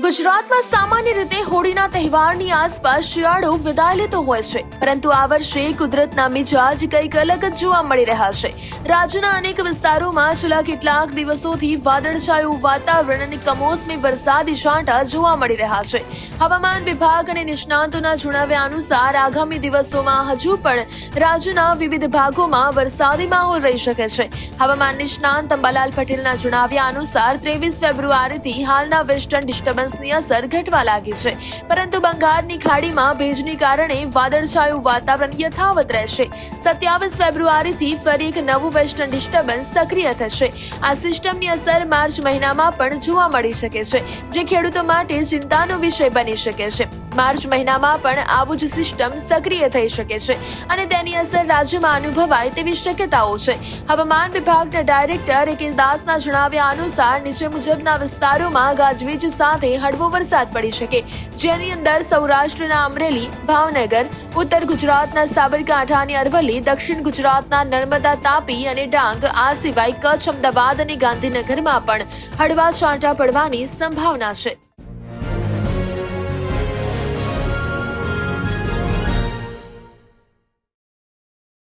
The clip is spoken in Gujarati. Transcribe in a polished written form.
ગુજરાતમાં સામાન્ય રીતે હોળીના તહેવારની આસપાસ શિયાળો વિદાય લેતો હોય છે, પરંતુ આ વર્ષે કુદરતના મિજાજ કંઈક અલગ જ જોવા મળી રહ્યા છે. રાજ્યના અનેક વિસ્તારોમાં છેલ્લા કેટલાક દિવસોથી વાદળછાયું વાતાવરણ અને કમોસમી વરસાદી છાંટા જોવા મળી રહ્યા છે. હવામાન વિભાગ અને નિષ્ણાતોના જણાવ્યા અનુસાર આગામી દિવસોમાં હજુ પણ રાજ્યના વિવિધ ભાગોમાં વરસાદી માહોલ રહી શકે છે. હવામાન નિષ્ણાત અંબાલાલ પટેલના જણાવ્યા અનુસાર 23 ફેબ્રુઆરીથી હાલના વેસ્ટર્ન ડિસ્ટર્બન્સની અસર ઘટવા લાગી છે, પરંતુ બંગાળની ખાડીમાં ભેજને કારણે વાદળછાયું વાતાવરણ યથાવત રહેશે. 27 ફેબ્રુઆરીથી ફરી એક નવું વેસ્ટર્ન ડિસ્ટર્બન્સ સક્રિય થશે. આ સિસ્ટમની અસર માર્ચ મહિનામાં પણ જોવા મળી શકે છે, જે ખેડૂતો માટે ચિંતાનો વિષય બની શકે છે. માર્ચ મહિનામાં પણ આવું જ સિસ્ટમ સક્રિય થઈ શકે છે અને તેની અસર રાજ્યમાં અનુભવાય તેવી શક્યતાઓ છે. હવામાન વિભાગના ડાયરેક્ટર એકે દાસના જણાવ્યા અનુસાર નીચે મુજબના વિસ્તારોમાં ગાજવીજ સાથે હળવો વરસાદ પડી શકે, જેની અંદર સૌરાષ્ટ્રના અમરેલી, ભાવનગર, ઉત્તર ગુજરાતના સાબરકાંઠાની અરવલ્લી, દક્ષિણ ગુજરાતના નર્મદા, તાપી અને ડાંગ, આ સિવાય કચ્છ, અમદાવાદ અને ગાંધીનગરમાં પણ હળવા છાંટા પડવાની સંભાવના છે.